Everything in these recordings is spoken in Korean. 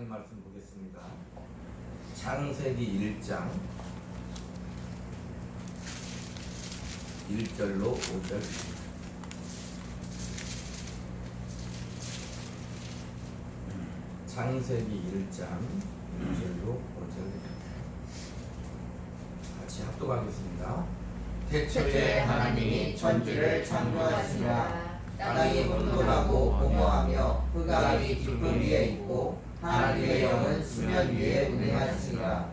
하나님 말씀 보겠습니다. 창세기 1장 1절로 5절. 창세기 1장 1절로 5절 같이 합독하겠습니다. 태초에 하나님이 천지를 창조하시니라. 땅이 혼돈하고 공허하며 흑암이 깊음 위에 있고 하나님의 영은 수면 위에 운행하시니라.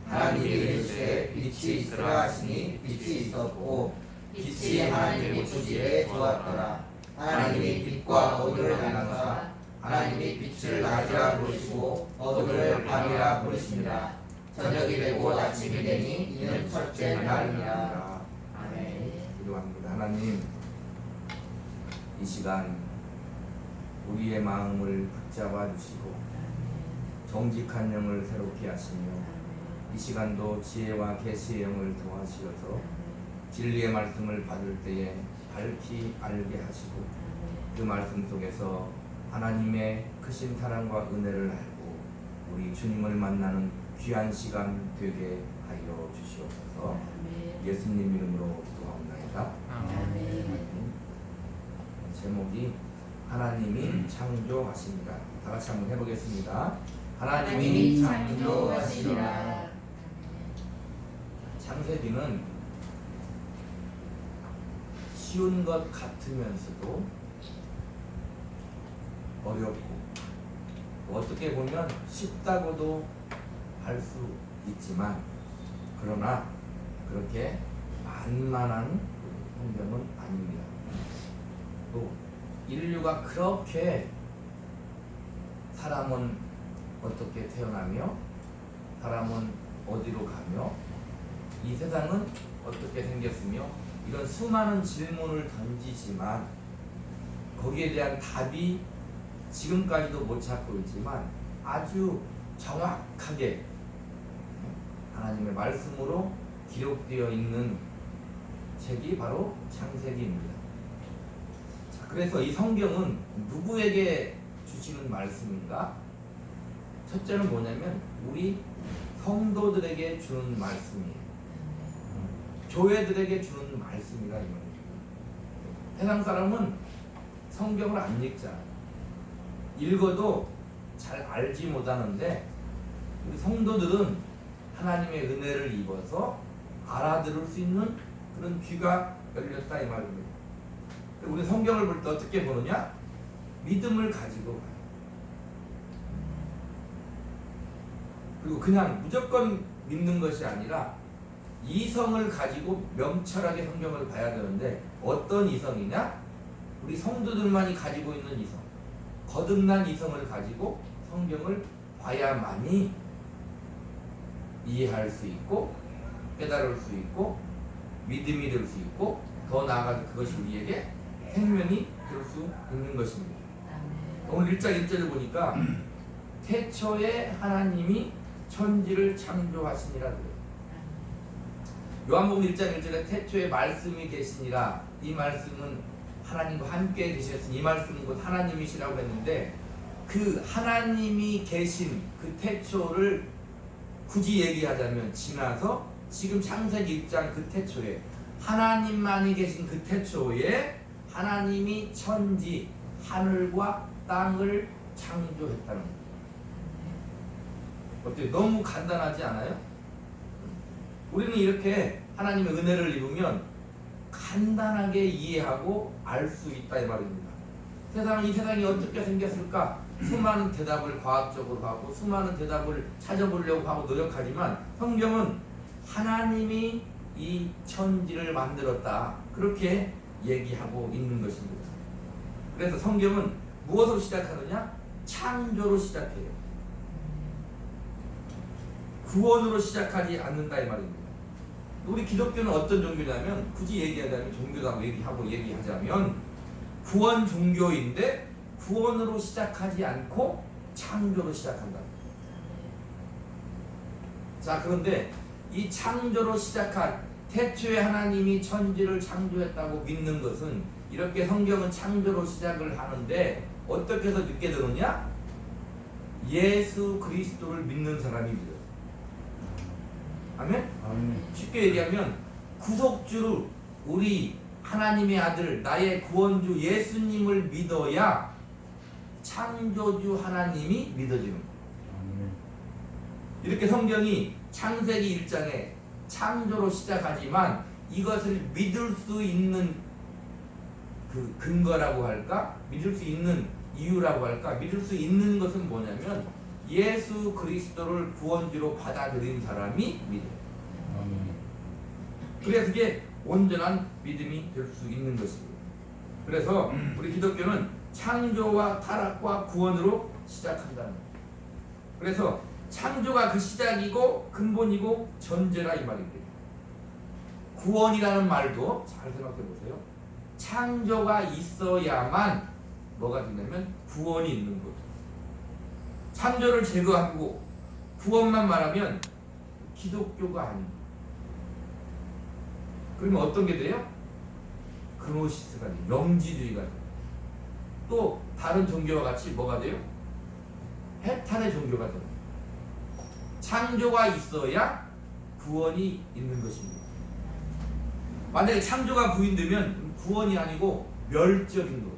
하나님이 이르시되 빛이 있으라 하시니 빛이 있었고 빛이 하나님의 보시기에 좋았더라. 하나님이 빛과 어두를 나누사 하나님이 빛을 낮이라 부르시고 어두를 밤이라 부르시니라. 저녁이 되고 아침이 되니 이는 첫째 날이니라. 아멘. 기도합니다. 하나님, 이 시간 우리의 마음을 붙잡아 주시고 정직한 영을 새롭게 하시며 이 시간도 지혜와 계시의 영을 도와주셔서 진리의 말씀을 받을 때에 밝히 알게 하시고 그 말씀 속에서 하나님의 크신 사랑과 은혜를 알고 우리 주님을 만나는 귀한 시간 되게 하여 주시옵소서. 예수님 이름으로 기도합니다. 제목이 하나님이 창조하시니라. 다 같이 한번 해보겠습니다. 하나님이 창조하시니라. 창세기는 쉬운 것 같으면서도 어렵고 어떻게 보면 쉽다고도 할 수 있지만 그러나 그렇게 만만한 환경은 아닙니다. 또 인류가 그렇게 사람은 어떻게 태어나며 사람은 어디로 가며 이 세상은 어떻게 생겼으며 이런 수많은 질문을 던지지만 거기에 대한 답이 지금까지도 못 찾고 있지만 아주 정확하게 하나님의 말씀으로 기록되어 있는 책이 바로 창세기입니다. 자, 그래서 이 성경은 누구에게 주시는 말씀인가? 첫째는 뭐냐면 우리 성도들에게 주는 말씀이에요. 교회들에게 주는 말씀이라 이 말입니다. 세상 사람은 성경을 안 읽잖아요. 읽어도 잘 알지 못하는데 우리 성도들은 하나님의 은혜를 입어서 알아들을 수 있는 그런 귀가 열렸다 이 말입니다. 우리 성경을 볼 때 어떻게 보느냐? 믿음을 가지고 가요. 그리고 그냥 무조건 믿는 것이 아니라 이성을 가지고 명철하게 성경을 봐야 되는데 어떤 이성이냐? 우리 성도들만이 가지고 있는 이성, 거듭난 이성을 가지고 성경을 봐야만이 이해할 수 있고 깨달을 수 있고 믿음이 될 수 있고 더 나아가서 그것이 우리에게 생명이 될 수 있는 것입니다. 오늘 1장 1절을 보니까 태초에 하나님이 천지를 창조하시니라 그래요. 요한복음 1장 1절에 태초에 말씀이 계시니라. 이 말씀은 하나님과 함께 계셨으니 이 말씀은 곧 하나님이시라고 했는데 그 하나님이 계신 그 태초를 굳이 얘기하자면 지나서 지금 창세기 1장 그 태초에 하나님만이 계신 그 태초에 하나님이 천지 하늘과 땅을 창조했다는 거예요. 어때요? 너무 간단하지 않아요? 우리는 이렇게 하나님의 은혜를 입으면 간단하게 이해하고 알 수 있다 이 말입니다. 이 세상이 어떻게 생겼을까? 수많은 대답을 과학적으로 하고 수많은 대답을 찾아보려고 하고 노력하지만 성경은 하나님이 이 천지를 만들었다 그렇게 얘기하고 있는 것입니다. 그래서 성경은 무엇으로 시작하느냐? 창조로 시작해요. 구원으로 시작하지 않는다 이 말입니다. 우리 기독교는 어떤 종교냐면 굳이 얘기하자면 종교라고 얘기하자면 구원 종교인데 구원으로 시작하지 않고 창조로 시작한다. 자, 그런데 이 창조로 시작한 태초에 하나님이 천지를 창조했다고 믿는 것은 이렇게 성경은 창조로 시작을 하는데 어떻게 해서 늦게 들었냐? 예수 그리스도를 믿는 사람이 믿어요. 아멘? 아멘. 쉽게 얘기하면 구속주를 우리 하나님의 아들 나의 구원주 예수님을 믿어야 창조주 하나님이 믿어지는 거예요. 아멘. 이렇게 성경이 창세기 1장에 창조로 시작하지만 이것을 믿을 수 있는 그 근거라고 할까? 믿을 수 있는 이유라고 할까? 믿을 수 있는 것은 뭐냐면 예수 그리스도를 구원주로 받아들인 사람이 믿어요. 아멘. 그래서 그게 온전한 믿음이 될 수 있는 것입니다. 그래서 우리 기독교는 창조와 타락과 구원으로 시작한다는 거예요. 그래서 창조가 그 시작이고 근본이고 전제라 이 말입니다. 구원이라는 말도 잘 생각해 보세요. 창조가 있어야만 뭐가 되냐면 구원이 있는 거죠. 창조를 제거하고 구원만 말하면 기독교가 아닙니다. 그러면 어떤 게 돼요? 그노시스가 돼요. 영지주의가 돼요. 또 다른 종교와 같이 뭐가 돼요? 해탈의 종교가 돼요. 창조가 있어야 구원이 있는 것입니다. 만약에 창조가 부인되면 구원이 아니고 멸절인 것.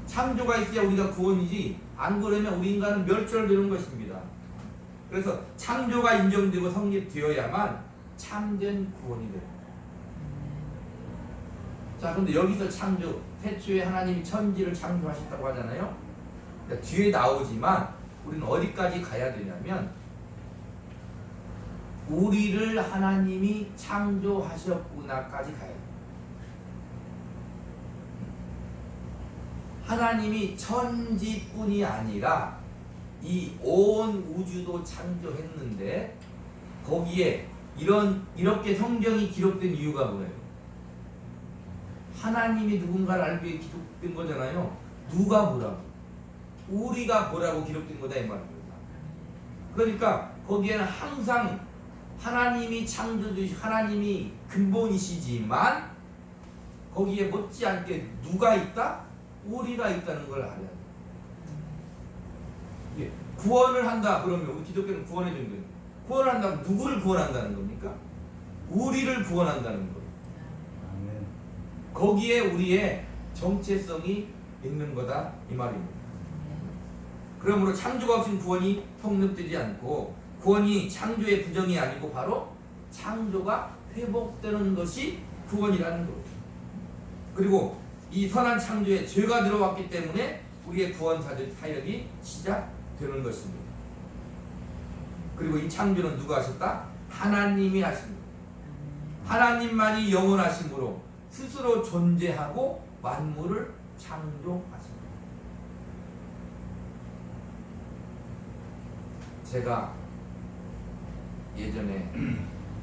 창조가 있어야 우리가 구원이지 안 그러면 우리 인간은 멸절되는 것입니다. 그래서 창조가 인정되고 성립되어야만 참된 구원이 됩니다. 자, 그런데 여기서 창조, 태초에 하나님이 천지를 창조하셨다고 하잖아요. 그러니까 뒤에 나오지만 우리는 어디까지 가야 되냐면 우리를 하나님이 창조하셨구나까지 가야 돼요. 하나님이 천지뿐이 아니라 이 온 우주도 창조했는데 거기에 이렇게 성경이 기록된 이유가 뭐예요? 하나님이 누군가를 알기 위해 기록된 거잖아요. 누가 보라고? 우리가 보라고 기록된 거다 이 말입니다. 그러니까 거기에는 항상 하나님이 창조주시 하나님이 근본이시지만 거기에 못지않게 누가 있다? 우리가 있다는 걸 알아야 돼요. 예, 구원을 한다 그러면 우리 기독교는 구원의 종교입니다. 구원을 한다면 누구를 구원한다는 겁니까? 우리를 구원한다는 거예요. 아멘. 거기에 우리의 정체성이 있는 거다 이 말입니다. 그러므로 창조가 없인 구원이 성립되지 않고 구원이 창조의 부정이 아니고 바로 창조가 회복되는 것이 구원이라는 거예요. 그리고 이 선한 창조에 죄가 들어왔기 때문에 우리의 구원 사역이 시작되는 것입니다. 그리고 이 창조는 누가 하셨다? 하나님이 하십니다. 하나님만이 영원하심으로 스스로 존재하고 만물을 창조하십니다. 제가 예전에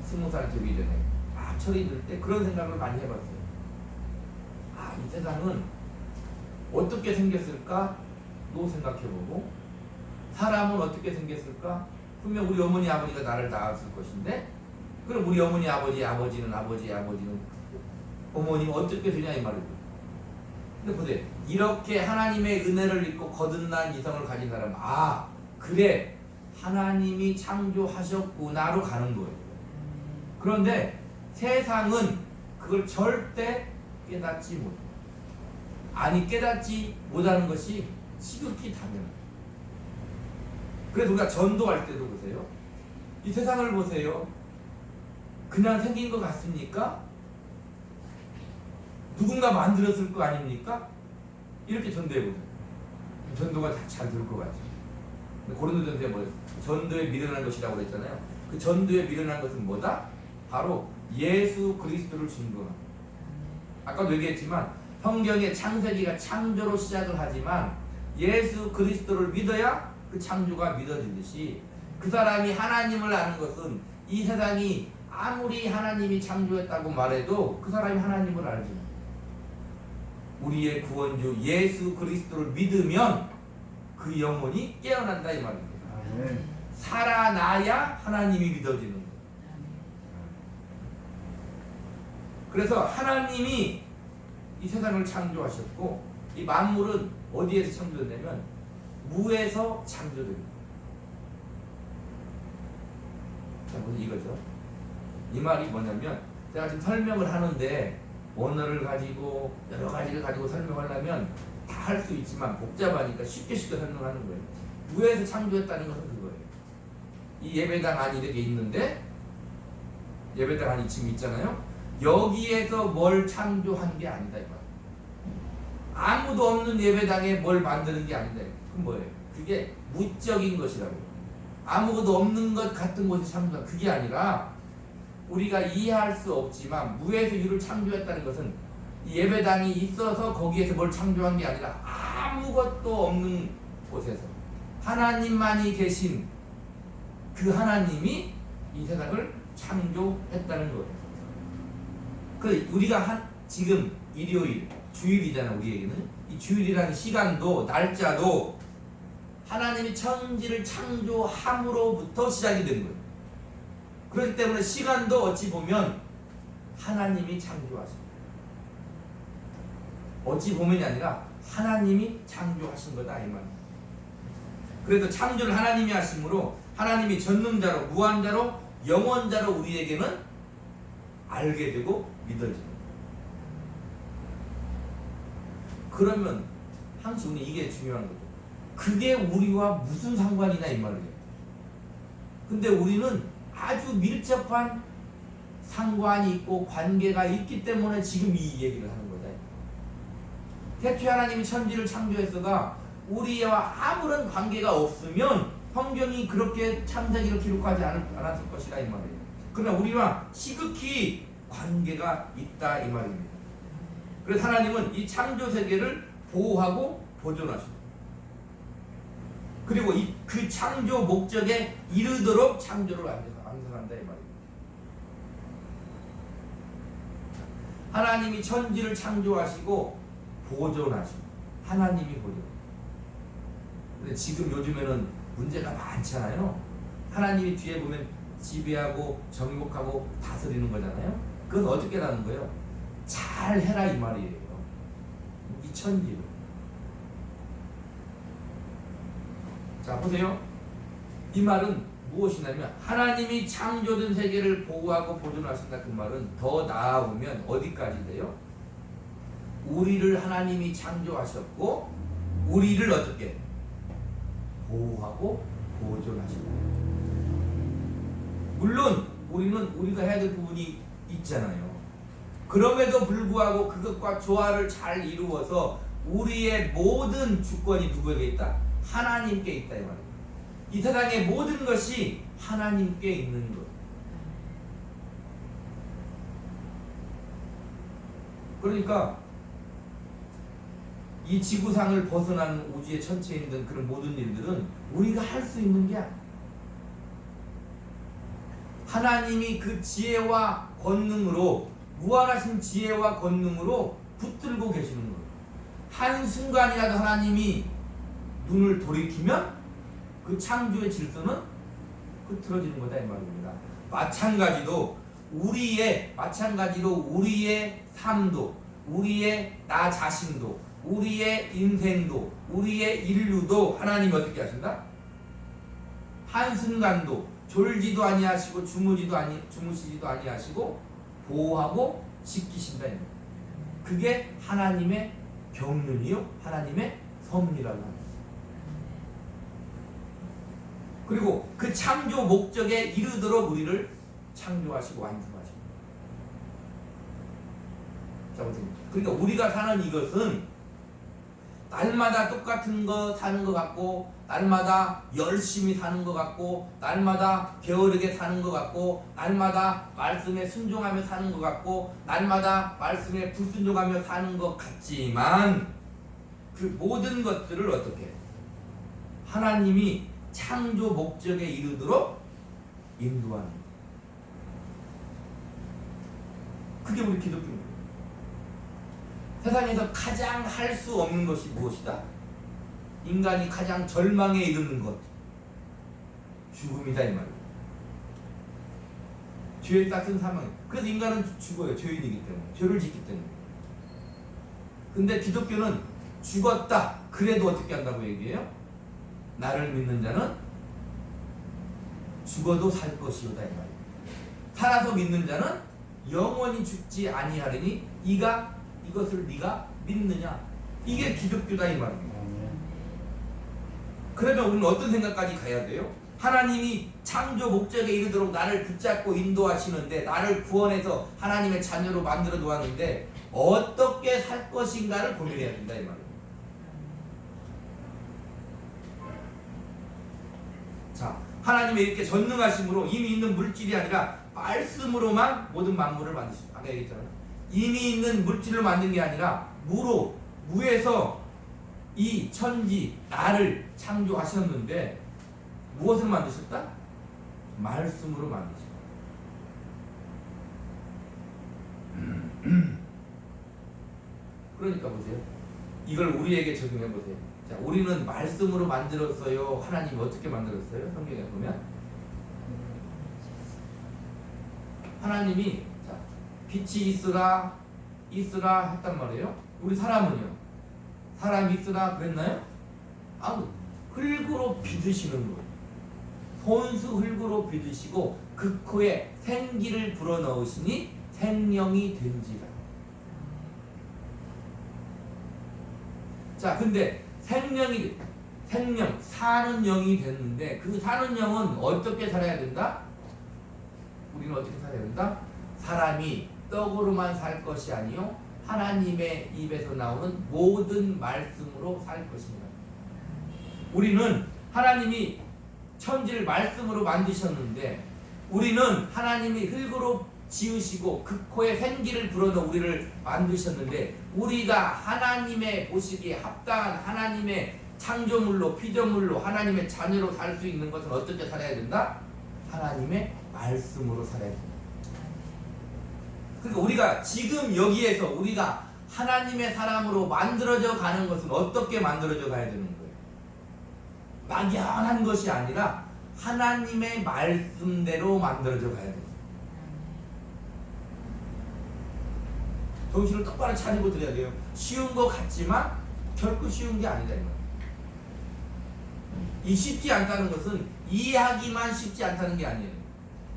20살 되기 전에 철이 들 때 그런 생각을 많이 해봤어요. 이 세상은 어떻게 생겼을까? 또 생각해보고 사람은 어떻게 생겼을까? 분명 우리 어머니 아버지가 나를 낳았을 것인데 그럼 우리 어머니 아버지는 어머니는 어떻게 되냐 이 말이죠. 근데 보세요. 이렇게 하나님의 은혜를 입고 거듭난 이성을 가진 사람은 그래 하나님이 창조하셨구나로 가는 거예요. 그런데 세상은 그걸 절대 깨닫지 못해요. 깨닫지 못하는 것이 지극히 당연해요. 그래서 우리가 전도할 때도 보세요. 이 세상을 보세요. 그냥 생긴 것 같습니까? 누군가 만들었을 거 아닙니까? 이렇게 전도해보세요. 전도가 잘 될 것 같죠. 고린도전서에 뭐예요? 전도에 미련한 것이라고 그랬잖아요. 그 전도에 미련한 것은 뭐다? 바로 예수 그리스도를 증거합니다. 아까도 얘기했지만 성경의 창세기가 창조로 시작을 하지만 예수 그리스도를 믿어야 그 창조가 믿어지듯이 그 사람이 하나님을 아는 것은 이 세상이 아무리 하나님이 창조했다고 말해도 그 사람이 하나님을 알죠. 우리의 구원주 예수 그리스도를 믿으면 그 영혼이 깨어난다 이 말입니다. 아멘. 살아나야 하나님이 믿어지는 거예요. 그래서 하나님이 이 세상을 창조하셨고 이 만물은 어디에서 창조됐냐면 무에서 창조됩니다. 자, 이거죠. 이 말이 뭐냐면 제가 지금 설명을 하는데 언어를 가지고 여러 가지를 가지고 설명하려면 다 할 수 있지만 복잡하니까 쉽게 설명하는 거예요. 무에서 창조했다는 것은 그거예요. 이 예배당 안이 이렇게 있는데 예배당 안이 지금 있잖아요. 여기에서 뭘 창조한 게 아니다 이 말이에요. 아무도 없는 예배당에 뭘 만드는 게 아니다. 그건 뭐예요? 그게 무적인 것이라고. 아무것도 없는 것 같은 곳이 창조한 그게 아니라 우리가 이해할 수 없지만 무에서 유를 창조했다는 것은 예배당이 있어서 거기에서 뭘 창조한 게 아니라 아무것도 없는 곳에서 하나님만이 계신 그 하나님이 이 세상을 창조했다는 거예요. 그 우리가 지금 일요일 주일이잖아. 우리에게는 이 주일이라는 시간도 날짜도 하나님이 천지를 창조함으로부터 시작이 된 거예요. 그렇기 때문에 시간도 어찌 보면 하나님이 창조하신 거예요. 어찌 보면이 아니라 하나님이 창조하신 거다 이 말이에요. 그래서 창조를 하나님이 하심으로 하나님이 전능자로 무한자로 영원자로 우리에게는 알게 되고 믿어지는 거예요. 그러면 항상 이게 중요한 거죠. 그게 우리와 무슨 상관이냐 이 말이에요. 근데 우리는 아주 밀접한 상관이 있고 관계가 있기 때문에 지금 이 얘기를 하는 거다. 태초에 하나님이 천지를 창조했어가 우리와 아무런 관계가 없으면 성경이 그렇게 창세기를 기록하지 않았을 것이다 이 말이에요. 그러나 우리와 지극히 관계가 있다 이 말입니다. 그래서 하나님은 이 창조 세계를 보호하고 보존하십니다. 그리고 그 창조 목적에 이르도록 창조를 완성한다 이 말입니다. 하나님이 천지를 창조하시고 보존하십니다. 하나님이 보존. 근데 지금 요즘에는 문제가 많잖아요. 하나님이 뒤에 보면 지배하고 정복하고 다스리는 거잖아요. 그건 어떻게 하는 거예요? 잘 해라 이 말이에요. 이 천지를. 자 보세요. 이 말은 무엇이냐면 하나님이 창조된 세계를 보호하고 보존하신다 그 말은 더 나아오면 어디까지 돼요? 우리를 하나님이 창조하셨고 우리를 어떻게 보호하고 보존하신다. 물론 우리는 우리가 해야 될 부분이 있잖아요. 그럼에도 불구하고 그것과 조화를 잘 이루어서 우리의 모든 주권이 누구에게 있다? 하나님께 있다 이 말입니다. 이 세상의 모든 것이 하나님께 있는 것. 그러니까 이 지구상을 벗어나는 우주의 천체에 있는 그런 모든 일들은 우리가 할 수 있는 게 아니에요. 하나님이 그 지혜와 권능으로 무한하신 지혜와 권능으로 붙들고 계시는 거예요. 한순간이라도 하나님이 눈을 돌이키면 그 창조의 질서는 흐트러지는 거다 이 말입니다. 마찬가지로 우리의 삶도 우리의 나 자신도 우리의 인생도 우리의 인류도 하나님이 어떻게 하신다? 한순간도 졸지도 아니하시고 주무시지도 아니하시고 보호하고 지키신다. 그게 하나님의 경륜이요 하나님의 섭리라고 합니다. 그리고 그 창조 목적에 이르도록 우리를 창조하시고 완성하십니다. 자 보세요. 그러니까 우리가 사는 이것은 날마다 똑같은 거 사는 것 같고 날마다 열심히 사는 것 같고 날마다 게으르게 사는 것 같고 날마다 말씀에 순종하며 사는 것 같고 날마다 말씀에 불순종하며 사는 것 같지만 그 모든 것들을 어떻게 하나님이 창조 목적에 이르도록 인도하는 거예요. 그게 우리 기독교입니다. 세상에서 가장 할 수 없는 것이 무엇이다? 인간이 가장 절망에 이르는 것 죽음이다 이 말이에요. 죄에 싹은 사망. 그래서 인간은 죽어요. 죄인이기 때문에 죄를 짓기 때문에. 근데 기독교는 죽었다 그래도 어떻게 한다고 얘기해요? 나를 믿는 자는 죽어도 살 것이오다 이 말이에요. 살아서 믿는 자는 영원히 죽지 아니하리니 이것을 네가 믿느냐? 이게 기독교다 이 말입니다. 아멘. 그러면 우리는 어떤 생각까지 가야 돼요? 하나님이 창조 목적에 이르도록 나를 붙잡고 인도하시는데, 나를 구원해서 하나님의 자녀로 만들어 놓았는데 어떻게 살 것인가를 고민해야 된다 이 말이에요. 자, 하나님의 이렇게 전능하심으로 이미 있는 물질이 아니라 말씀으로만 모든 만물을 만드셨다. 아까 얘기했잖아요. 이미 있는 물질로 만든 게 아니라 무에서 이 천지 나를 창조하셨는데 무엇을 만드셨다? 말씀으로 만드셨다. 그러니까 보세요. 이걸 우리에게 적용해 보세요. 자, 우리는 말씀으로 만들었어요. 하나님이 어떻게 만들었어요? 성경에 보면 하나님이 자, 빛이 있으라 했단 말이에요. 우리 사람은요? 사람이 있으라 그랬나요? 흙으로 빚으시는 거예요. 손수 흙으로 빚으시고 그 코에 생기를 불어넣으시니 생명이 된지라. 자, 근데 생명 사는 영이 됐는데 그 사는 영은 어떻게 살아야 된다? 우리는 어떻게 살아야 된다? 사람이 떡으로만 살 것이 아니요 하나님의 입에서 나오는 모든 말씀으로 살 것입니다. 우리는 하나님이 천지를 말씀으로 만드셨는데, 우리는 하나님이 흙으로 지으시고 그 코에 생기를 불어넣어 우리를 만드셨는데, 우리가 하나님의 보시기에 합당한 하나님의 창조물로 피조물로 하나님의 자녀로 살 수 있는 것은 어떻게 살아야 된다? 하나님의 말씀으로 살아야 된다. 그러니까 우리가 지금 여기에서 우리가 하나님의 사람으로 만들어져 가는 것은 어떻게 만들어져 가야 되는 거예요? 막연한 것이 아니라 하나님의 말씀대로 만들어져 가야 돼요. 정신을 똑바로 차리고 드려야 돼요. 쉬운 것 같지만 결코 쉬운 게 아니다. 이 쉽지 않다는 것은 이해하기만 쉽지 않다는 게 아니에요.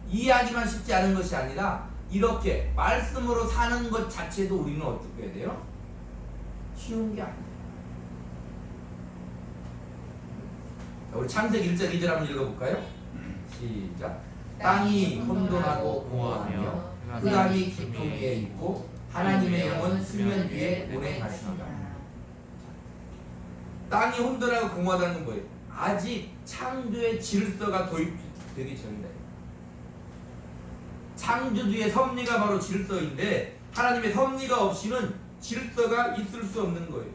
이해하기만 쉽지 않은 것이 아니라 이렇게 말씀으로 사는 것 자체도 우리는 어떻게 해야 돼요? 쉬운 게 아니에요. 우리 창세기 1절 2절 한번 읽어볼까요? 시작. 땅이 혼돈하고 공허하며 흑암이 깊음 위에 있고 하나님의 영은 수면 위에 운행하시니라. 땅이 혼돈하고 공허하다는 건 뭐예요? 아직 창조의 질서가 도입되기 전이다. 창조주의 섭리가 바로 질서인데 하나님의 섭리가 없이는 질서가 있을 수 없는 거예요.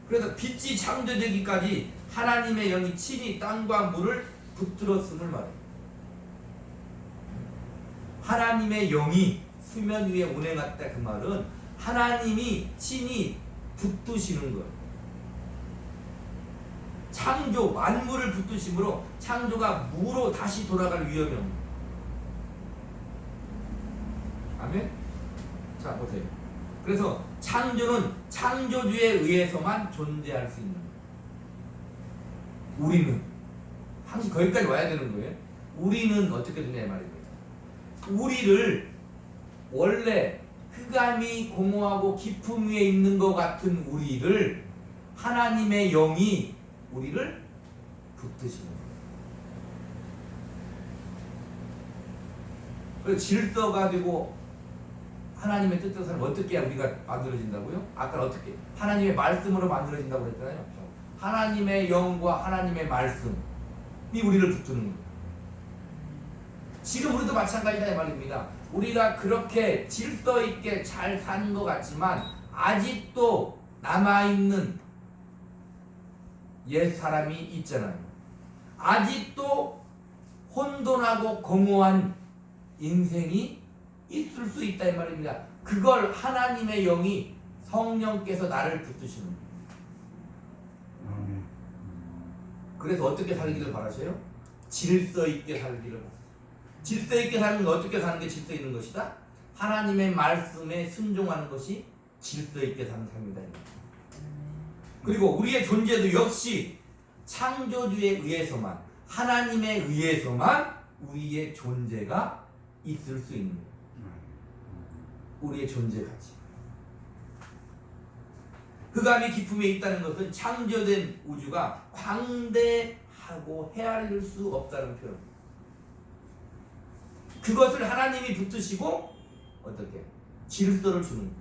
그래서 빛이 창조되기까지 하나님의 영이 친히 땅과 물을 붙들었음을 말해요. 하나님의 영이 수면 위에 운행했다 그 말은 하나님이 친히 붙드시는 거예요. 창조 만물을 붙드심으로 창조가 무로 다시 돌아갈 위험이 없는 거예요. 아멘? 자 보세요. 그래서 창조는 창조주에 의해서만 존재할 수 있는 거예요. 우리는 항상 거기까지 와야 되는 거예요. 우리는 어떻게 되냐 말입니다. 우리를 원래 흑암이 공허하고 깊음 위에 있는 것 같은 우리를 하나님의 영이 우리를 붙드시는 거예요. 그래서 질서가 되고 하나님의 뜻대로 어떻게 해야 우리가 만들어진다고요? 아까 어떻게? 하나님의 말씀으로 만들어진다고 그랬잖아요. 하나님의 영과 하나님의 말씀이 우리를 붙드는 거예요. 지금 우리도 마찬가지다 이 말입니다. 우리가 그렇게 질서 있게 잘 사는 것 같지만 아직도 남아있는 옛 사람이 있잖아요. 아직도 혼돈하고 공허한 인생이 있을 수 있다 이 말입니다. 그걸 하나님의 영이 성령께서 나를 붙드시는 거예요. 그래서 어떻게 살기를 바라셔요? 질서 있게 살기를 바라셔요. 질서 있게 사는 건 어떻게 사는 게 질서 있는 것이다? 하나님의 말씀에 순종하는 것이 질서 있게 사는 삶이다. 그리고 우리의 존재도 역시 창조주에 의해서만, 하나님에 의해서만 우리의 존재가 있을 수 있는 거예요. 우리의 존재 가치. 흑암이 깊음에 있다는 것은 창조된 우주가 광대하고 헤아릴 수 없다는 표현입니다. 그것을 하나님이 붙드시고 어떻게 질서를 주는 거예요.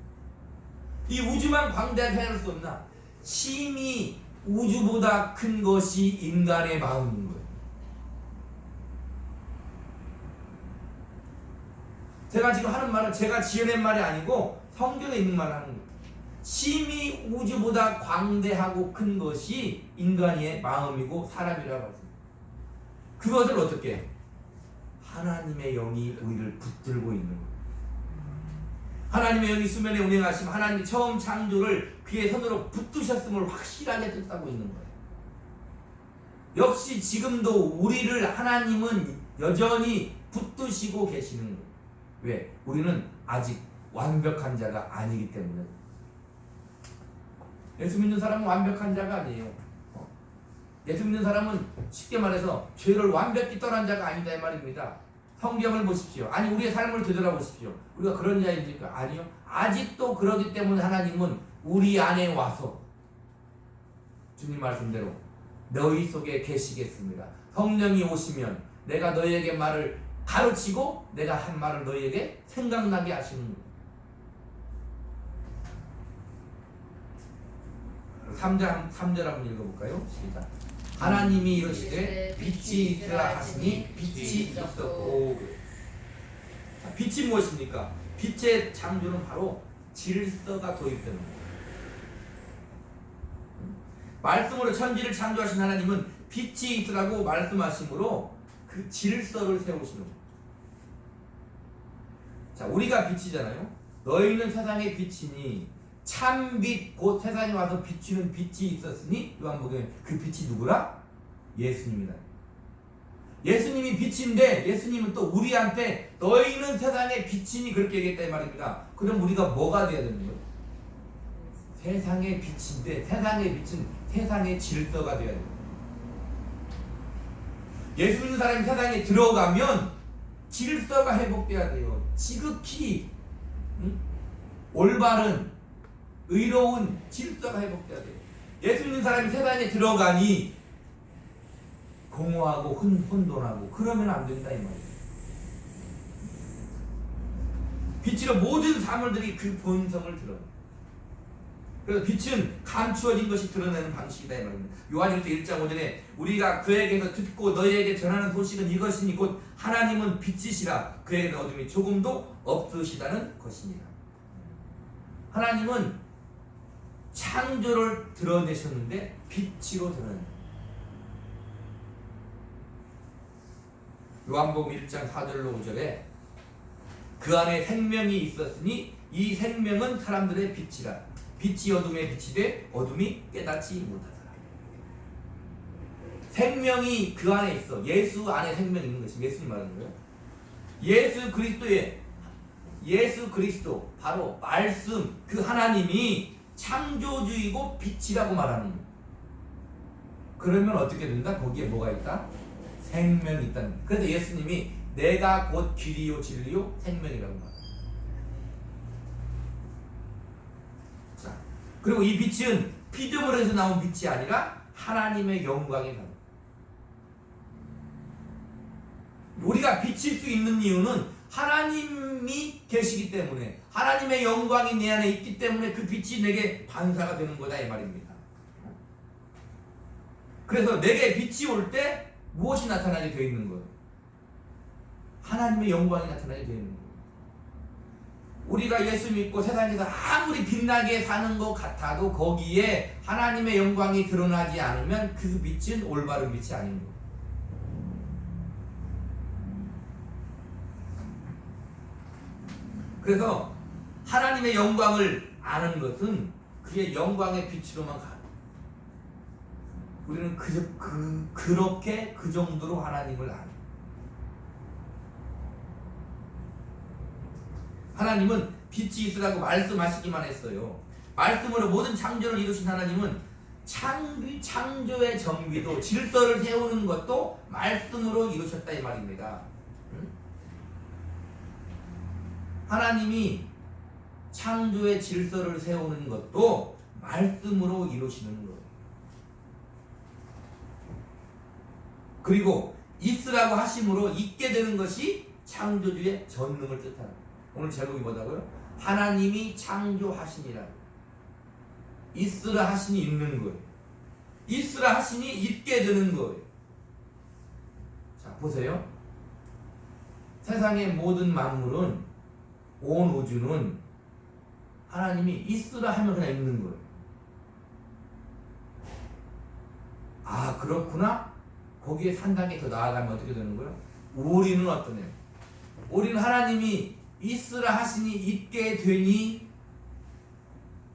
이 우주만 광대하게 헤아릴 수 없나? 심히 우주보다 큰 것이 인간의 마음인 거예요. 제가 지금 하는 말은 제가 지어낸 말이 아니고 성경에 있는 말을 하는 거예요. 심히 우주보다 광대하고 큰 것이 인간의 마음이고 사람이라고 하습니다. 그것을 어떻게 해요? 하나님의 영이 우리를 붙들고 있는 거예요. 하나님의 영이 수면에 운행하시면 하나님이 처음 창조를 그의 손으로 붙드셨음을 확실하게 뜻하고 있는 거예요. 역시 지금도 우리를 하나님은 여전히 붙드시고 계시는 거예요. 왜? 우리는 아직 완벽한 자가 아니기 때문에. 예수 믿는 사람은 완벽한 자가 아니에요. 예수 믿는 사람은 쉽게 말해서 죄를 완벽히 떠난 자가 아니다 이 말입니다. 성경을 보십시오. 아니 우리의 삶을 되돌아보십시오. 우리가 그런 자입니까? 아니요. 아직도 그러기 때문에 하나님은 우리 안에 와서 주님 말씀대로 너희 속에 계시겠습니다. 성령이 오시면 내가 너희에게 말을 가르치고 내가 한 말을 너희에게 생각나게 하시는 거예요. 3절 한번 읽어볼까요? 시작. 하나님이 이르시되 빛이 있으라 하시니 빛이 있었고. 자, 빛이 무엇입니까? 빛의 창조는 바로 질서가 도입되는 거예요. 말씀으로 천지를 창조하신 하나님은 빛이 있으라고 말씀하심으로 그 질서를 세우시는 거예요. 자, 우리가 빛이잖아요. 너희는 세상의 빛이니 참빛 곧 세상에 와서 비추는 빛이 있었으니 요한복음에 그 빛이 누구라? 예수님이다. 예수님이 빛인데 예수님은 또 우리한테 너희는 세상의 빛이니 그렇게 얘기했다 이 말입니다. 그럼 우리가 뭐가 돼야 되는 거예요? 세상의 빛인데 세상의 빛은 세상의 질서가 돼야 돼요. 예수 믿는 사람이 세상에 들어가면 질서가 회복돼야 돼요. 지극히 올바른 의로운 질서가 회복돼야 돼요. 예수 믿는 사람이 세상에 들어가니 공허하고 혼돈하고 그러면 안 된다 이 말이에요. 빛으로 모든 사물들이 그 본성을 드러내요. 그래서 빛은 감추어진 것이 드러내는 방식이다 이 말입니다. 요한일서 1장 5절에 우리가 그에게서 듣고 너희에게 전하는 소식은 이것이니 곧 하나님은 빛이시라 그에게는 어둠이 조금도 없으시다는 것입니다. 하나님은 창조를 드러내셨는데 빛으로 드러냅니다. 요한복음 1장 4절로 5절에 그 안에 생명이 있었으니 이 생명은 사람들의 빛이라 빛이 어둠에 비치되 어둠이 깨닫지 못하더라. 생명이 그 안에 있어. 예수 안에 생명이 있는 것이 예수님 말하는 거예요. 예수 그리스도 바로 말씀 그 하나님이 창조주이고 빛이라고 말하는 거예요. 그러면 어떻게 된다? 거기에 뭐가 있다? 생명이 있다는 거예요. 그래서 예수님이 내가 곧 길이요 진리요 생명이라고 말합니다. 자, 그리고 이 빛은 피조물에서 나온 빛이 아니라 하나님의 영광이 나옵니다. 우리가 비칠 수 있는 이유는 하나님이 계시기 때문에 하나님의 영광이 내 안에 있기 때문에 그 빛이 내게 반사가 되는 거다 이 말입니다. 그래서 내게 빛이 올 때 무엇이 나타나게 되어 있는 거예요? 하나님의 영광이 나타나게 되어 있는 거예요. 우리가 예수 믿고 세상에서 아무리 빛나게 사는 것 같아도 거기에 하나님의 영광이 드러나지 않으면 그 빛은 올바른 빛이 아닌 거예요. 그래서 하나님의 영광을 아는 것은 그의 영광의 빛으로만 가요. 우리는 그렇게 그 정도로 하나님을 아는. 하나님은 빛이 있으라고 말씀하시기만 했어요. 말씀으로 모든 창조를 이루신 하나님은 창조의 정비도 질서를 세우는 것도 말씀으로 이루셨다 이 말입니다. 응? 하나님이 창조의 질서를 세우는 것도 말씀으로 이루시는 거예요. 그리고 있으라고 하심으로 있게 되는 것이 창조주의 전능을 뜻하는 거예요. 오늘 제목이 뭐다고요? 하나님이 창조하시니라. 있으라 하시니 있는 거예요. 있으라 하시니 있게 되는 거예요. 자, 보세요. 세상의 모든 만물은, 온 우주는 하나님이 있으라 하면 그냥 있는 거예요. 아, 그렇구나? 거기에 한 단계 더 나아가면 어떻게 되는 거예요? 우리는 어떠냐? 우리는 하나님이 있으라 하시니 있게 되니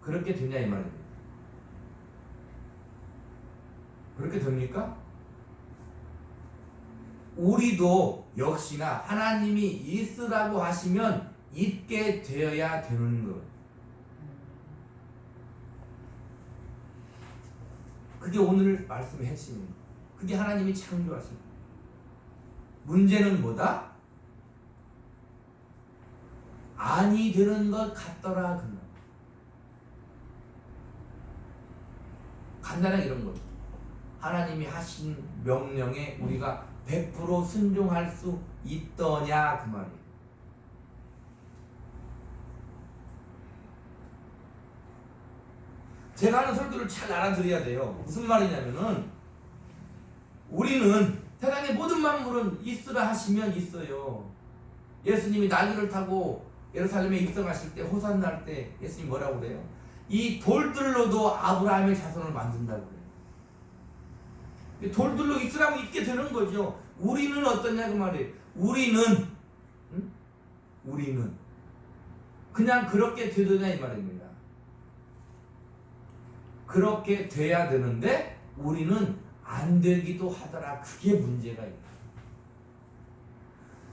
그렇게 되냐 이 말입니다. 그렇게 됩니까? 우리도 역시나 하나님이 있으라고 하시면 있게 되어야 되는 것. 그게 오늘 말씀의 핵심입니다. 그게 하나님이 창조하신 것. 문제는 뭐다? 아니 되는 것 같더라. 간단하게 이런 거죠. 하나님이 하신 명령에 우리가 100% 순종할 수 있더냐 그 말이에요. 제가 하는 설교를 잘 알아들어야 돼요. 무슨 말이냐면은 우리는 세상의 모든 만물은 있으라 하시면 있어요. 예수님이 나귀를 타고 예루살렘에 입성하실 때 호산나 할 때 예수님이 뭐라고 그래요? 이 돌들로도 아브라함의 자손을 만든다고 그래요. 돌들로 있으라고 있게 되는 거죠. 우리는 어떠냐 그 말이에요. 우리는 그냥 그렇게 되더냐 이 말입니다. 그렇게 돼야 되는데 우리는 안 되기도 하더라. 그게 문제가 있다.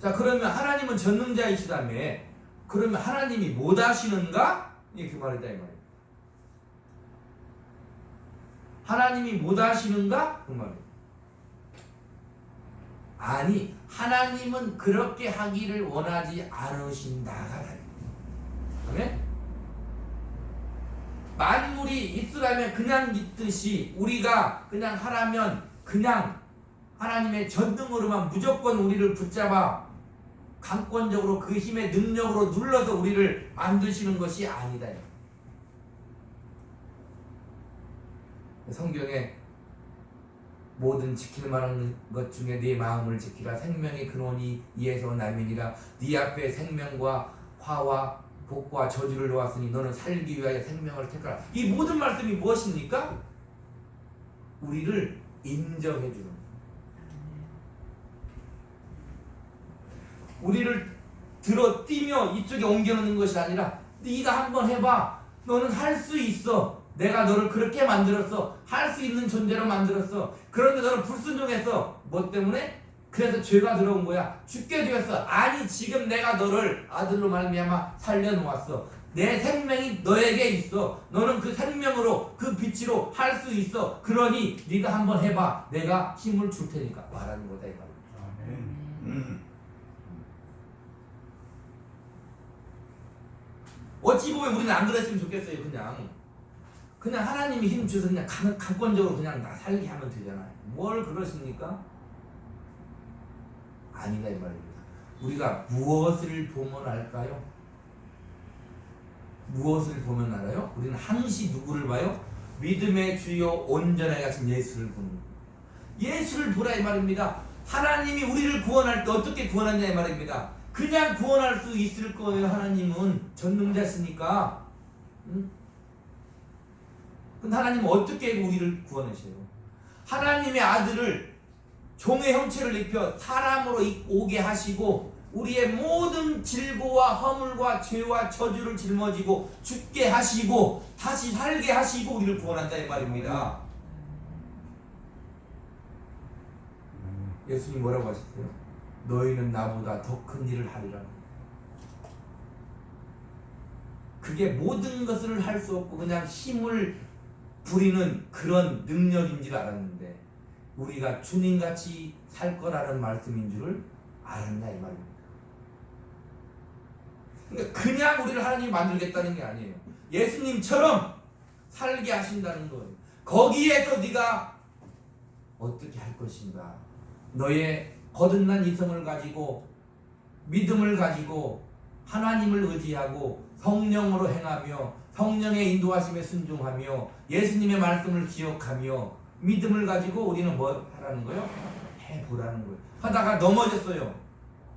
자, 그러면 하나님은 전능자이시다며 그러면 하나님이 못 하시는가? 이게 그 말이다 이 말이에요. 하나님이 못 하시는가? 그 말이에요. 아니, 하나님은 그렇게 하기를 원하지 않으신다가 다릅니다. 아멘? 만물이 있으라면 그냥 있듯이 우리가 그냥 하라면 그냥 하나님의 전능으로만 무조건 우리를 붙잡아 강권적으로 그 힘의 능력으로 눌러서 우리를 만드시는 것이 아니다. 성경에 모든 지킬 만한 것 중에 네 마음을 지키라. 생명의 근원이 이에서 남이니라. 네 앞에 생명과 화와 복과 저주를 놓았으니 너는 살기 위하여 생명을 택하라. 이 모든 말씀이 무엇입니까? 우리를 인정해 주는 거예요. 우리를 들어 뛰며 이쪽에 옮겨놓는 것이 아니라 네가 한번 해봐. 너는 할 수 있어. 내가 너를 그렇게 만들었어. 할 수 있는 존재로 만들었어. 그런데 너는 불순종했어. 뭐 때문에? 그래서 죄가 들어온 거야. 죽게 되었어. 아니, 지금 내가 너를 아들로 말미암아 살려놓았어. 내 생명이 너에게 있어. 너는 그 생명으로 그 빛으로 할 수 있어. 그러니 네가 한번 해봐. 내가 힘을 줄 테니까 말하는 거다 이 말이야. 어찌 보면 우리는 안 그랬으면 좋겠어요. 그냥 하나님이 힘 주셔서 그냥 강권적으로 그냥 나 살게 하면 되잖아요. 뭘 그러십니까? 아니다 이 말입니다. 우리가 무엇을 보면 알까요? 무엇을 보면 알아요? 우리는 항시 누구를 봐요? 믿음의 주요 온전하게 하신 예수를 보는 거예요. 예수를 보라 이 말입니다. 하나님이 우리를 구원할 때 어떻게 구원하냐 이 말입니다. 그냥 구원할 수 있을 거예요. 하나님은 전능자시니까. 근데 하나님은 어떻게 우리를 구원하셔요? 하나님의 아들을 종의 형체를 입혀 사람으로 오게 하시고 우리의 모든 질고와 허물과 죄와 저주를 짊어지고 죽게 하시고 다시 살게 하시고 우리를 구원한다 이 말입니다. 예수님 뭐라고 하셨어요? 너희는 나보다 더 큰 일을 하리라. 그게 모든 것을 할 수 없고 그냥 힘을 부리는 그런 능력인 줄 알았는데 우리가 주님같이 살 거라는 말씀인 줄을 알았냐 이 말입니다. 그러니까 그냥 우리를 하나님이 만들겠다는 게 아니에요. 예수님처럼 살게 하신다는 거예요. 거기에서 네가 어떻게 할 것인가. 너의 거듭난 이성을 가지고 믿음을 가지고 하나님을 의지하고 성령으로 행하며 성령의 인도하심에 순종하며 예수님의 말씀을 기억하며 믿음을 가지고 우리는 뭐 하라는 거예요? 해보라는 거예요. 하다가 넘어졌어요.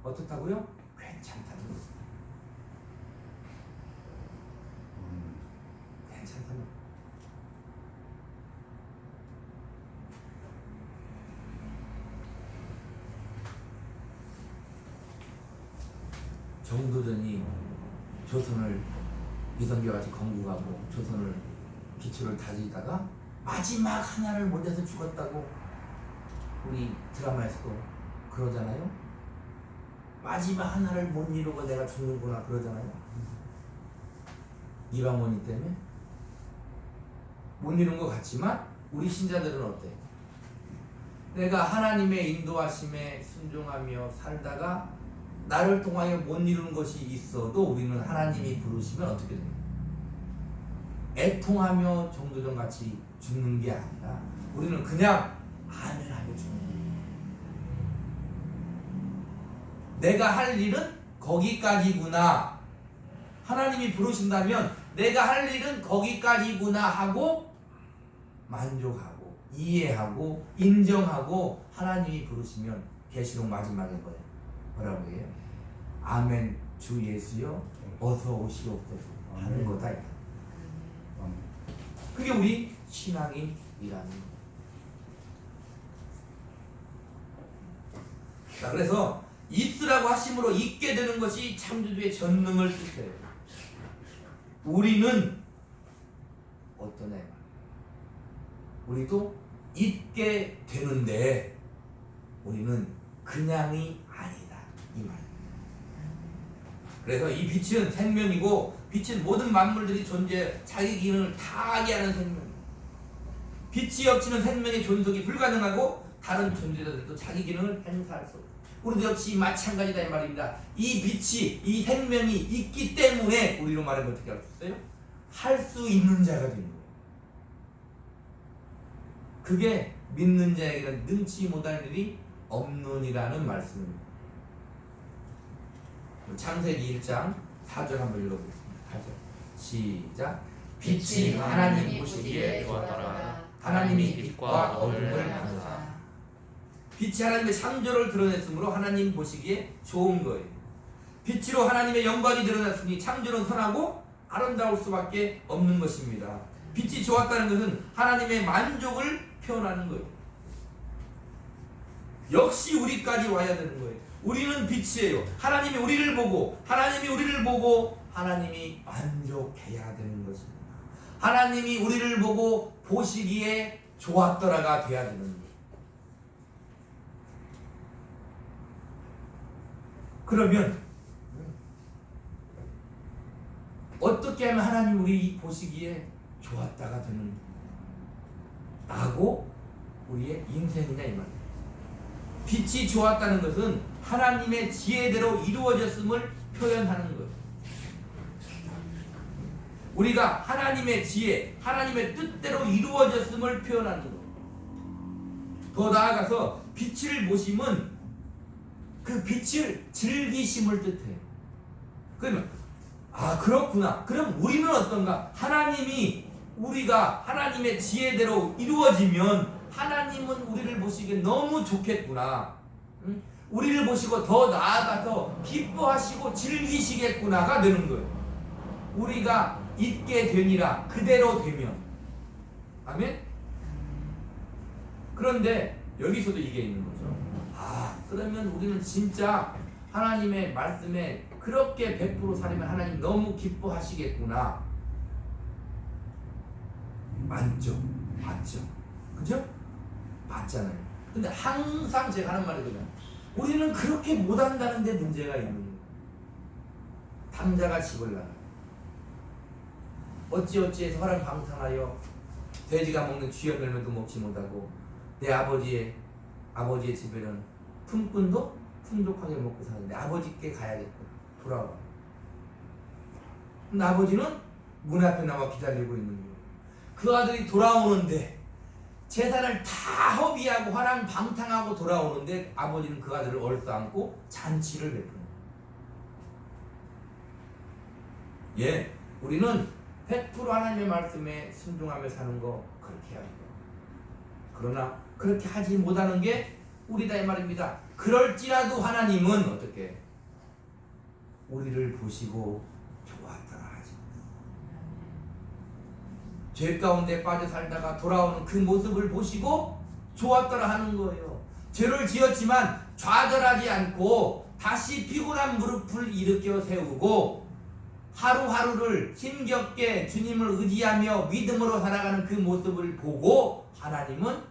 어떻다고요? 괜찮다는 거예요. 괜찮다는 거예요. 정도전이 조선을 이성계같이 건국하고 조선을 기초를 다지다가 마지막 하나를 못해서 죽었다고 우리 드라마에서도 그러잖아요. 마지막 하나를 못 이루고 내가 죽는구나 그러잖아요. 이방원이 때문에 못 이룬 것 같지만 우리 신자들은 어때? 내가 하나님의 인도하심에 순종하며 살다가 나를 통하여 못 이루는 것이 있어도 우리는 하나님이 부르시면 어떻게 됩니까? 애통하며 정도전 같이 죽는 게 아니라 우리는 그냥 아멘하며 죽는 거예요. 내가 할 일은 거기까지구나. 하나님이 부르신다면 내가 할 일은 거기까지구나 하고 만족하고 이해하고 인정하고 하나님이 부르시면 계시록 마지막에 뭐예요? 뭐라고 해요? 아멘 주 예수여 어서 오시옵소서 하는 거다. 그게 우리 신앙인이라는 거예요. 자, 그래서 있으라고 하심으로 있게 되는 것이 창조주의 전능을 뜻해요. 우리는 어떠냐? 우리도 있게 되는데 우리는 그냥이 아니다 이 말입니다. 그래서 이 빛은 생명이고 빛은 모든 만물들이 존재 자기 기능을 다하게 하는 생명. 빛이 없이는 생명의 존속이 불가능하고 다른 존재들도 자기 기능을 행사할 수 없다. 우리도 역시 마찬가지다 이 말입니다. 이 빛이 이 생명이 있기 때문에 우리로 말하면 어떻게 할 수 있어요? 할 수 있는 자가 되는 거예요. 그게 믿는 자에게는 능치 못할 일이 없느니라는 말씀입니다. 창세기 1장 4절 한번 읽어보겠습니다. 8절 시작. 빛이 하나님 보시기에 좋았더라. 하나님이 빛과 어둠을 나누사. 빛이 하나님의 창조를 드러냈으므로 하나님 보시기에 좋은 거예요. 빛으로 하나님의 영광이 드러났으니 창조는 선하고 아름다울 수밖에 없는 것입니다. 빛이 좋았다는 것은 하나님의 만족을 표현하는 거예요. 역시 우리까지 와야 되는 거예요. 우리는 빛이에요. 하나님이 우리를 보고 하나님이 만족해야 되는 것입니다. 하나님이 우리를 보고 보시기에 좋았더라가 돼야 되는 거예요. 그러면 어떻게 하면 하나님이 우리 보시기에 좋았다가 되는 나고 우리의 인생이냐 이 말이에요. 빛이 좋았다는 것은 하나님의 지혜대로 이루어졌음을 표현하는 거예요. 우리가 하나님의 지혜, 하나님의 뜻대로 이루어졌음을 표현하는 거예요. 더 나아가서 빛을 보심은 그 빛을 즐기심을 뜻해요. 그러면 그렇구나. 그럼 우리는 어떤가? 우리가 하나님의 지혜대로 이루어지면 하나님은 우리를 보시기에 너무 좋겠구나. 응? 우리를 보시고 더 나아가서 기뻐하시고 즐기시겠구나가 되는 거예요. 우리가 있게 되니라 그대로 되면. 아멘? 그런데 여기서도 이게 있는 거죠. 그러면 우리는 진짜 하나님의 말씀에 그렇게 100% 살면 하나님 너무 기뻐하시겠구나. 맞죠? 그죠? 맞잖아요. 근데 항상 제가 하는 말이거든요. 우리는 그렇게 못한다는데 문제가 있는 거예요. 당자가 집을 나가 어찌어찌해서 화를 방탕하여 돼지가 먹는 쥐의 열매도 먹지 못하고 내 아버지의 집에는 품꾼도 풍족하게 먹고 사는데 아버지께 가야겠고 돌아와. 근데 아버지는 문 앞에 나와 기다리고 있는 거예요. 그 아들이 돌아오는데 재산을 다 허비하고 화랑방탕하고 돌아오는데 아버지는 그 아들을 얼싸안고 잔치를 베푸는 거예요. 예, 우리는 100% 하나님의 말씀에 순종하며 사는 거 그렇게 해야 돼요. 그러나 그렇게 하지 못하는 게 우리다 이 말입니다. 그럴지라도 하나님은 어떻게 우리를 보시고 좋았더라 하지. 죄 가운데 빠져 살다가 돌아오는 그 모습을 보시고 좋았더라 하는 거예요. 죄를 지었지만 좌절하지 않고 다시 피곤한 무릎을 일으켜 세우고 하루하루를 힘겹게 주님을 의지하며 믿음으로 살아가는 그 모습을 보고 하나님은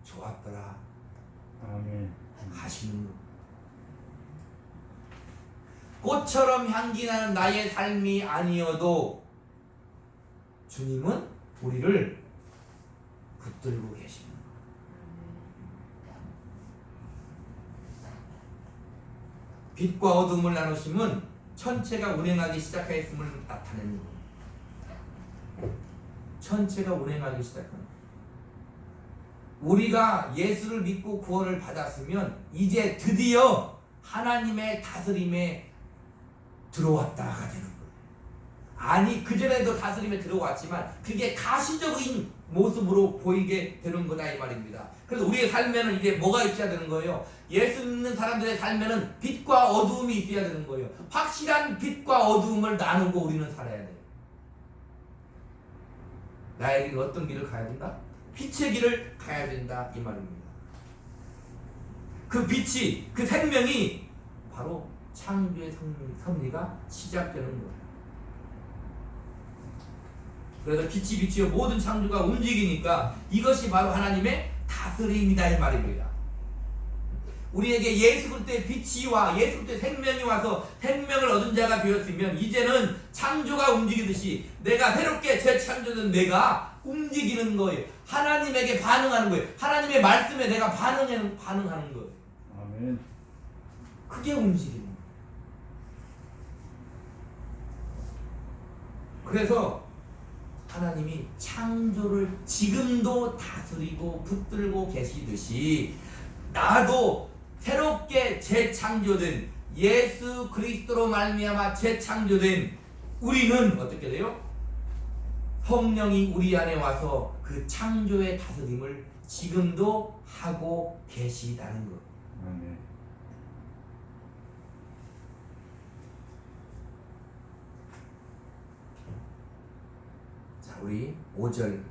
좋았더라 아멘. 하시는 것. 꽃처럼 향기나는 나의 삶이 아니어도 주님은 우리를 붙들고 계시는 것. 빛과 어둠을 나누심은 천체가 운행하기 시작하였음을 나타내는 겁니다. 천체가 운행하기 시작합니다. 우리가 예수를 믿고 구원을 받았으면 이제 드디어 하나님의 다스림에 들어왔다가 되는 거예요. 아니 그전에도 다스림에 들어왔지만 그게 가시적인 모습으로 보이게 되는 거다 이 말입니다. 그래서 우리의 삶에는 이제 뭐가 있어야 되는 거예요? 예수 믿는 사람들의 삶에는 빛과 어두움이 있어야 되는 거예요. 확실한 빛과 어두움을 나누고 우리는 살아야 돼요. 나에게는 어떤 길을 가야 된다? 빛의 길을 가야 된다 이 말입니다. 그 빛이, 그 생명이 바로 창조의 섭리가 시작되는 거예요. 그래서 빛이 비치어 모든 창조가 움직이니까 이것이 바로 하나님의 다스림이다 이 말입니다. 우리에게 예수 그리스도의 빛이 와 예수 그리스도의 생명이 와서 생명을 얻은 자가 되었으면 이제는 창조가 움직이듯이 내가 새롭게 재창조된 내가 움직이는 거예요. 하나님에게 반응하는 거예요. 하나님의 말씀에 내가 반응하는 거예요. 아멘. 그게 움직이는 거예요. 그래서 하나님이 창조를 지금도 다스리고 붙들고 계시듯이 나도 새롭게 재창조된 예수 그리스도로 말미암아 재창조된 우리는 어떻게 돼요? 성령이 우리 안에 와서 그 창조의 다스림을 지금도 하고 계시다는 것. 아멘. 자, 우리 5절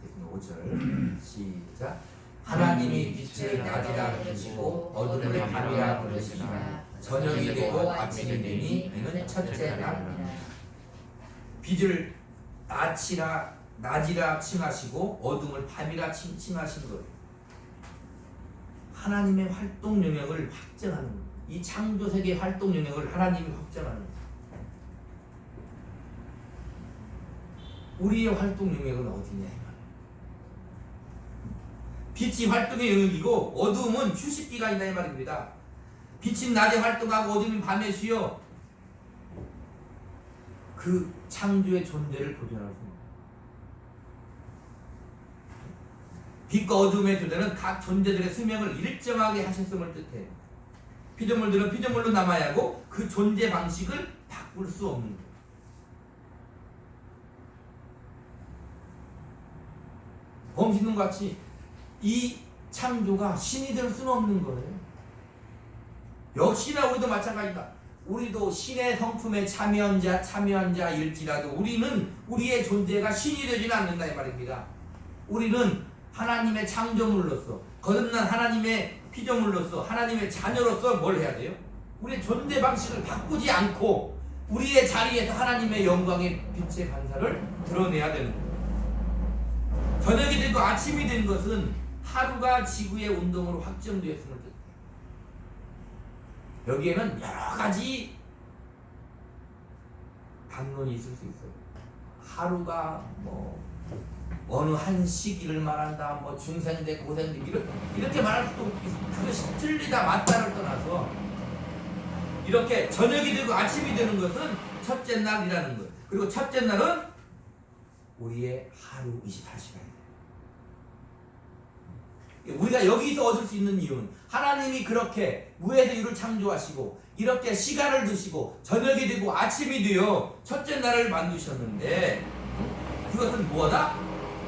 시작. 하나님이 빛을 낮이라 부르시고 어둠을 밤이라 부르시나 저녁이 되고 아침이 되니 이는 첫째 날입니다. 빛을 낮이라 칭하시고 어둠을 밤이라 칭하신 거예요. 하나님의 활동 영역을 확정하는 거예요. 이 창조 세계의 활동 영역을 하나님이 확정하는 거예요. 우리의 활동 영역은 어디냐 이 말이에요. 빛이 활동의 영역이고 어두움은 휴식 기간이다 이 말입니다. 빛은 낮에 활동하고 어둠은 밤에 쉬어 그 창조의 존재를 보존할 수 있습니다. 빛과 어둠의 존재는 각 존재들의 수명을 일정하게 하셨음을 뜻해요. 피조물들은 피조물로 남아야 하고 그 존재 방식을 바꿀 수 없는 거예요. 범신과 같이 이 창조가 신이 될 수는 없는 거예요. 역시나 우리도 마찬가지다. 우리도 신의 성품에 참여한 자일지라도 우리는 우리의 존재가 신이 되지는 않는다 이 말입니다. 우리는 하나님의 창조물로서 거듭난 하나님의 피조물로서 하나님의 자녀로서 뭘 해야 돼요? 우리의 존재 방식을 바꾸지 않고 우리의 자리에서 하나님의 영광의 빛의 반사를 드러내야 되는 거예요. 저녁이 되고 아침이 된 것은 하루가 지구의 운동으로 확정되었음을 뜻해요. 여기에는 여러 가지 반론이 있을 수 있어요. 하루가 어느 한 시기를 말한다, 뭐 중생대, 고생대 이렇게 말할 수도 그것이 틀리다 맞다를 떠나서 이렇게 저녁이 되고 아침이 되는 것은 첫째 날이라는 거예요. 그리고 첫째 날은 우리의 하루 24시간이에요. 우리가 여기서 얻을 수 있는 이유는 하나님이 그렇게 무에서 유를 창조하시고 이렇게 시간을 두시고 저녁이 되고 아침이 되어 첫째 날을 만드셨는데 그것은 뭐다?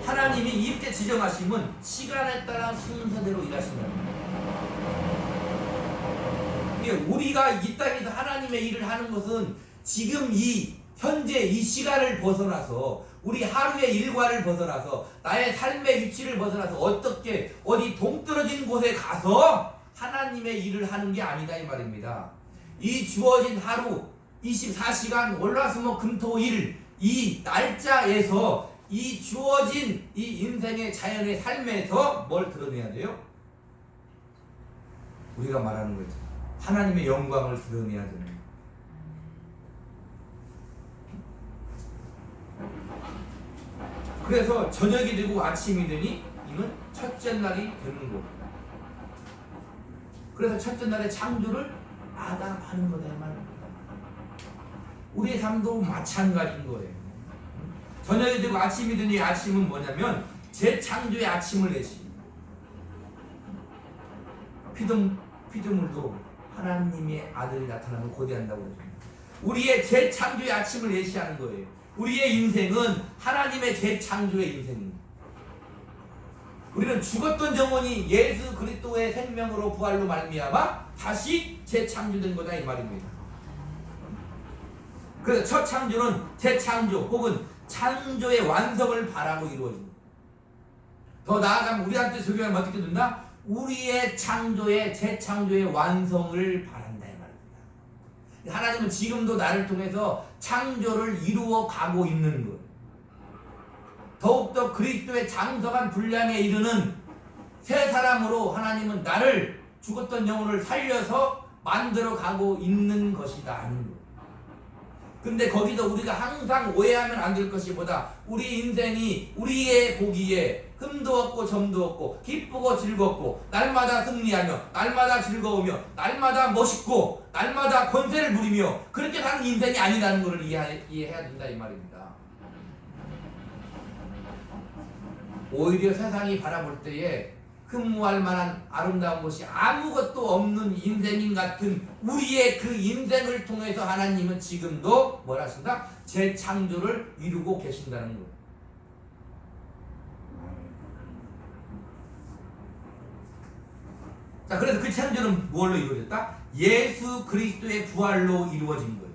하나님이 이렇게 지정하심은 시간에 따라 순서대로 일하신다는 거예요. 우리가 이 땅에서 하나님의 일을 하는 것은 지금 이 현재 이 시간을 벗어나서 우리 하루의 일과를 벗어나서 나의 삶의 위치를 벗어나서 어떻게 어디 동떨어진 곳에 가서 하나님의 일을 하는 게 아니다 이 말입니다. 이 주어진 하루 24시간 월화수목금토일 이 날짜에서 이 주어진 이 인생의 자연의 삶에서 뭘 드러내야 돼요? 우리가 말하는 거죠. 하나님의 영광을 드러내야 되는 거예요. 그래서 저녁이 되고 아침이 되니 이는 첫째 날이 되는 거예요. 그래서 첫째 날의 창조를 마다하는 거다 이 말입니다. 우리의 삶도 마찬가지인 거예요. 저녁이 되고 아침이 되니 아침은 뭐냐면 재창조의 아침을 내시. 피조물도 하나님의 아들이 나타나면 고대한다고 그러죠. 우리의 재창조의 아침을 예시하는 거예요. 우리의 인생은 하나님의 재창조의 인생입니다. 우리는 죽었던 영혼이 예수 그리스도의 생명으로 부활로 말미암아 다시 재창조된 거다 이 말입니다. 그래서 첫 창조는 재창조 혹은 창조의 완성을 바라고 이루어집니다. 더 나아가면 우리한테 적용하면 어떻게 된다? 우리의 창조의 재창조의 완성을 바란다 이 말입니다. 하나님은 지금도 나를 통해서 창조를 이루어 가고 있는 것. 더욱더 그리스도의 장성한 분량에 이르는 새 사람으로 하나님은 나를 죽었던 영혼을 살려서 만들어 가고 있는 것이다 하는 것. 근데 거기서 우리가 항상 오해하면 안 될 것이 뭐다? 우리 인생이 우리의 보기에 흠도 없고 점도 없고 기쁘고 즐겁고 날마다 승리하며 날마다 즐거우며 날마다 멋있고 날마다 권세를 부리며 그렇게 사는 인생이 아니라는 것을 이해해야 된다 이 말입니다. 오히려 세상이 바라볼 때에 흠모할 만한 아름다운 것이 아무것도 없는 인생인 같은 우리의 그 인생을 통해서 하나님은 지금도 뭘 하신다? 재창조를 이루고 계신다는 거예요. 자, 그래서 그 창조는 뭘로 이루어졌다? 예수 그리스도의 부활로 이루어진 거예요.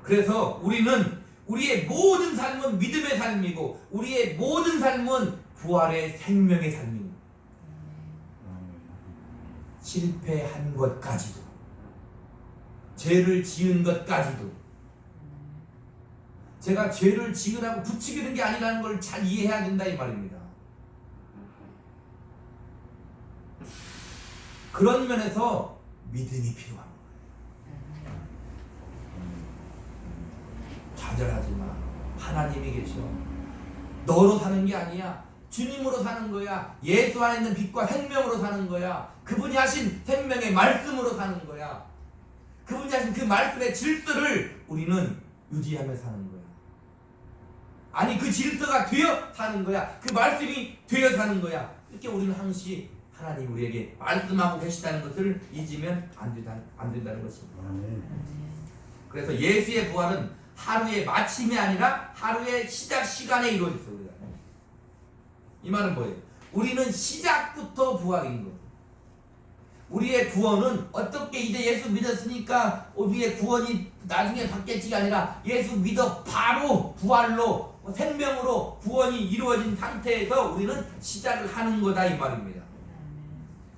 그래서 우리는 우리의 모든 삶은 믿음의 삶이고 우리의 모든 삶은 부활의 생명의 삶입니다. 실패한 것까지도 죄를 지은 것까지도 제가 죄를 지으라고 부추기는 게 아니라는 걸 잘 이해해야 된다 이 말입니다. 그런 면에서 믿음이 필요한 거예요. 좌절하지 마. 하나님이 계셔. 너로 사는 게 아니야. 주님으로 사는 거야. 예수 안에 있는 빛과 생명으로 사는 거야. 그분이 하신 생명의 말씀으로 사는 거야. 그분이 하신 그 말씀의 질서를 우리는 유지하며 사는 거야. 아니 그 질서가 되어 사는 거야. 그 말씀이 되어 사는 거야. 이렇게 우리는 항시 하나님 우리에게 말씀하고 계시다는 것을 잊으면 안 된다는 것입니다. 그래서 예수의 부활은 하루의 마침이 아니라 하루의 시작 시간에 이루어졌어요. 이 말은 뭐예요? 우리는 시작부터 부활인 거예요. 우리의 구원은 어떻게 이제 예수 믿었으니까 우리의 구원이 나중에 받겠지가 아니라 예수 믿어 바로 부활로 생명으로 구원이 이루어진 상태에서 우리는 시작을 하는 거다 이 말입니다.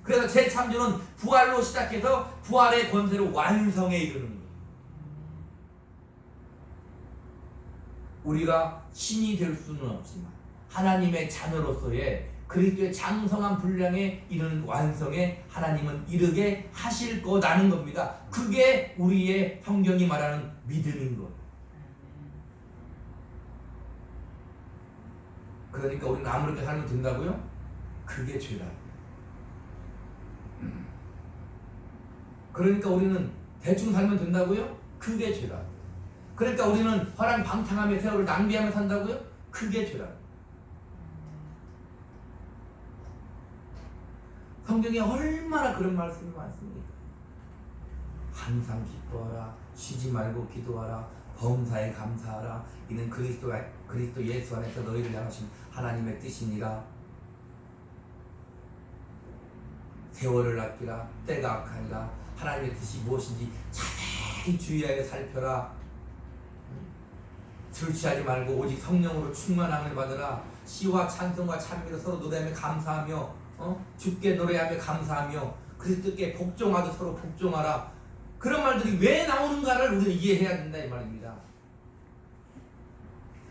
그래서 재창조는 부활로 시작해서 부활의 권세로 완성에 이르는 거예요. 우리가 신이 될 수는 없지만 하나님의 자녀로서의 그리스도의 장성한 분량에 이르는 완성에 하나님은 이르게 하실 거라는 겁니다. 그게 우리의 성경이 말하는 믿음인 거예요. 그러니까 우리는 아무렇게 살면 된다고요? 그게 죄다. 그러니까 우리는 대충 살면 된다고요? 그게 죄다. 그러니까 우리는 화랑방탕하며 세월을 낭비하며 산다고요? 그게 죄다. 성경에 얼마나 그런 말씀이 많습니까? 항상 기뻐하라, 쉬지 말고 기도하라, 범사에 감사하라. 이는 그리스도 예수 안에서 너희를 향하신 하나님의 뜻이니라. 세월을 아끼라, 때가 악하니라. 하나님의 뜻이 무엇인지 자세히 주의하여 살펴라. 술 취하지 말고 오직 성령으로 충만함을 받으라. 시와 찬송과 찬미로 서로 노래하며 감사하며 주께 노래하며 감사하며 그리스도께 복종하듯 서로 복종하라. 그런 말들이 왜 나오는가를 우리는 이해해야 된다 이 말입니다.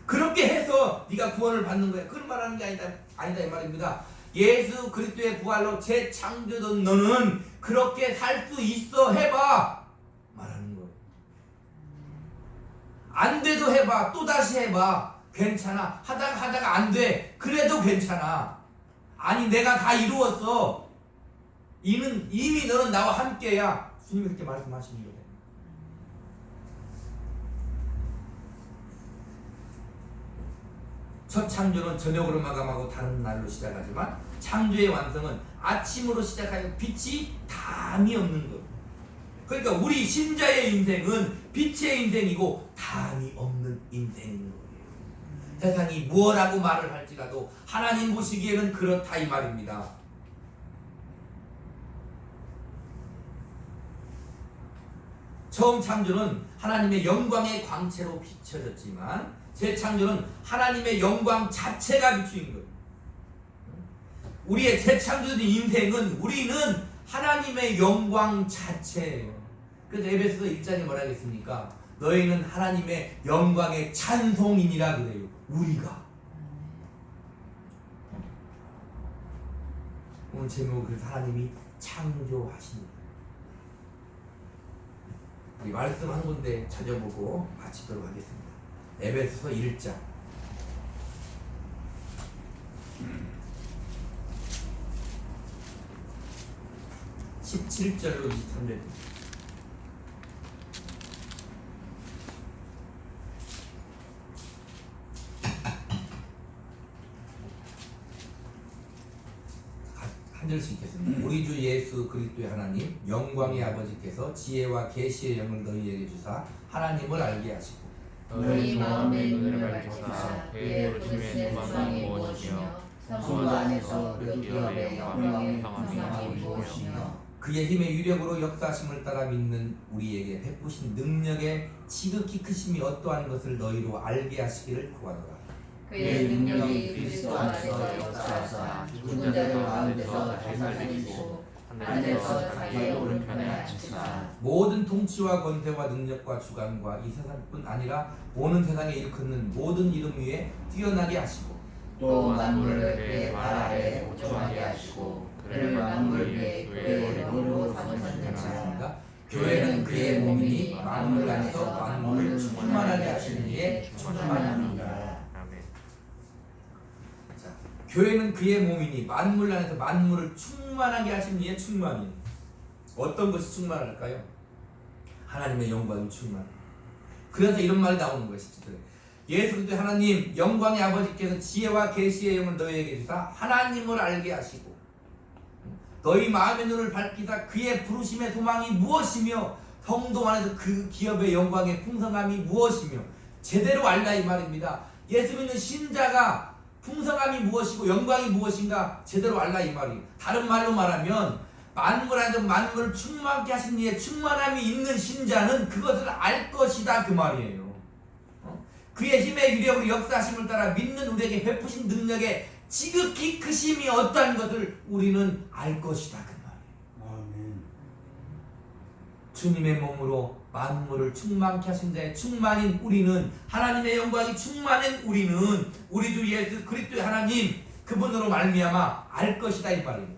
그렇게 해서 네가 구원을 받는 거야. 그런 말하는 게 아니다 이 말입니다. 예수 그리스도의 부활로 재창조된 너는 그렇게 살 수 있어 해봐 말하는 거예요. 안 돼도 해봐. 또다시 해봐. 괜찮아. 하다가 안 돼. 그래도 괜찮아. 아니 내가 다 이루었어. 이미 너는 나와 함께야. 주님이 그렇게 말씀하시는 거예요. 첫 창조는 저녁으로 마감하고 다른 날로 시작하지만 창조의 완성은 아침으로 시작하여 빛이 담이 없는 것. 그러니까 우리 신자의 인생은 빛의 인생이고 담이 없는 인생인 거예요. 세상이 무엇라고 말을 할지라도 하나님 보시기에는 그렇다 이 말입니다. 처음 창조는 하나님의 영광의 광채로 비춰졌지만 재창조는 하나님의 영광 자체가 비추인 거예요. 우리의 재창조된 인생은 우리는 하나님의 영광 자체예요. 그래서 에베소서 1장에 뭐라 하겠습니까? 너희는 하나님의 영광의 찬송이니라 그래요. 우리가. 오늘 제목은 그래서 하나님이 창조하십니다. 이 말씀 한 군데 찾아보고 마치도록 하겠습니다. 에베소서 1장 17절로 23절. 한 절씩 읽겠습니다. 우리 주 예수 그리스도의 하나님 영광의 아버지께서 지혜와 계시의 영을 너희에게 주사 하나님을 알게 하시고 너희 마음의 눈을 밝히사 그의 부르심의 소망이 무엇이며 성도 안에서 그 기업의 영광의 풍성함이 무엇이며 그의 힘의 위력으로 역사하심을 따라 믿는 우리에게 베푸신 능력의 지극히 크심이 어떠한 것을 너희로 알게 하시기를 구하노라. 그의 능력이 그리스도 안에서 역사하사 죽은 자들 가운데서 다시 살리시고 하늘에서 자기의 오른편에 앉히사 모든 통치와 권세와 능력과 주관과 이 세상뿐 아니라 오는 세상에 일컫는 모든 이름 위에 뛰어나게 하시고 또 만물을 그의 발 아래에 옥정하게 하시고 그를 만물 위에 그의 머리로 삼으셨느니라. 교회는 그의 몸이니 만물 안에서 만물을 충만하게 하시는 이의 충만함이니라. 교회는 그의 몸이니 만물 안에서 만물을 충만하게 하신 이의 충만이. 어떤 것이 충만할까요? 하나님의 영광이 충만. 그래서 이런 말이 나오는 것이 예수 그리스도 하나님 영광의 아버지께서 지혜와 계시의 영을 너희에게 주사 하나님을 알게 하시고 너희 마음의 눈을 밝히사 그의 부르심의 소망이 무엇이며 성도 안에서 그 기업의 영광의 풍성함이 무엇이며 제대로 알라 이 말입니다. 예수 믿는 신자가 풍성함이 무엇이고 영광이 무엇인가 제대로 알라 이 말이에요. 다른 말로 말하면 만물 안에서 만물을 충만하게 하신 이의 충만함이 있는 신자는 그것을 알 것이다 그 말이에요. 그의 힘의 위력으로 역사하심을 따라 믿는 우리에게 베푸신 능력의 지극히 크심이 어떠한 것을 우리는 알 것이다 그 말이에요. 아멘. 주님의 몸으로 만물을 충만케 하신 자의 충만인 우리는 하나님의 영광이 충만한 우리는 우리 주 예수 그리스도의 하나님 그분으로 말미암아 알 것이다 이 말이에요.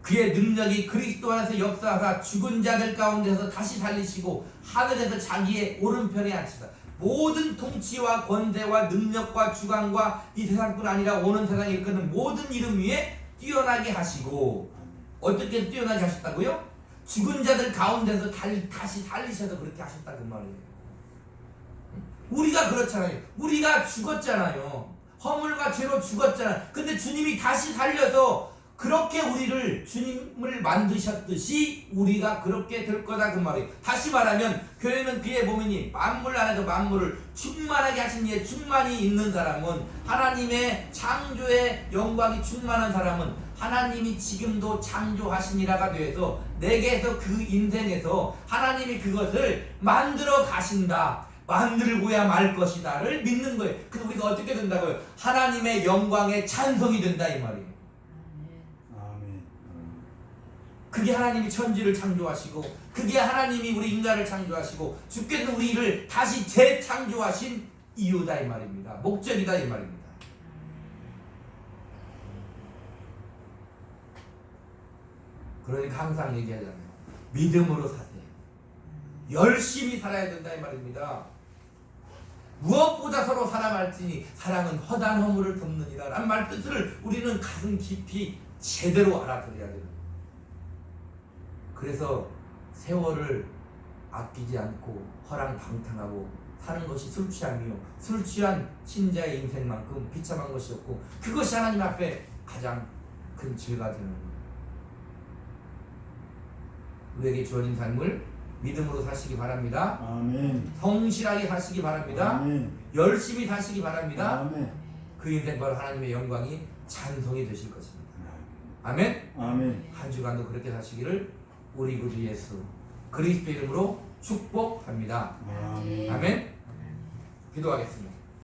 그의 능력이 그리스도 안에서 역사하사 죽은 자들 가운데서 다시 살리시고 하늘에서 자기의 오른편에 앉히사 모든 통치와 권세와 능력과 주관과 이 세상뿐 아니라 오는 세상에 일컫는 모든 이름 위에 뛰어나게 하시고 어떻게 뛰어나게 하셨다고요? 죽은 자들 가운데서 다시 살리셔서 그렇게 하셨다 그 말이에요. 우리가 그렇잖아요. 우리가 죽었잖아요. 허물과 죄로 죽었잖아요. 근데 주님이 다시 살려서 그렇게 우리를 주님을 만드셨듯이 우리가 그렇게 될 거다 그 말이에요. 다시 말하면 교회는 그의 몸이니 만물 안에서 만물을 충만하게 하신 이에 충만이 있는 사람은 하나님의 창조의 영광이 충만한 사람은 하나님이 지금도 창조하시니라가 되어서 내게서 그 인생에서 하나님이 그것을 만들어 가신다. 만들고야 말 것이다를 믿는 거예요. 그래서 우리가 어떻게 된다고요? 하나님의 영광의 찬송이 된다 이 말이에요. 아멘. 그게 하나님이 천지를 창조하시고 그게 하나님이 우리 인간을 창조하시고 주께서 우리를 다시 재창조하신 이유다 이 말입니다. 목적이다 이 말입니다. 그러니까 항상 얘기하잖아요. 믿음으로 사세요. 열심히 살아야 된다 이 말입니다. 무엇보다 서로 사랑할지니 사랑은 허다한 허물을 덮느니라 라는 말 뜻을 우리는 가슴 깊이 제대로 알아들어야 돼요. 그래서 세월을 아끼지 않고 허랑방탕하고 사는 것이 술 취함이요 술 취한 신자의 인생만큼 비참한 것이 없고 그것이 하나님 앞에 가장 큰 죄가 되는 거예요. 우리에게 주어진 삶을 믿음으로 사시기 바랍니다. 아멘. 성실하게 사시기 바랍니다. 아멘. 열심히 사시기 바랍니다. 아멘. 그 인생 바로 하나님의 영광이 찬송이 되실 것입니다. 아멘. 아멘. 한 주간도 그렇게 사시기를 우리 구주 예수 그리스도 이름으로 축복합니다. 아멘. 아멘. 기도하겠습니다.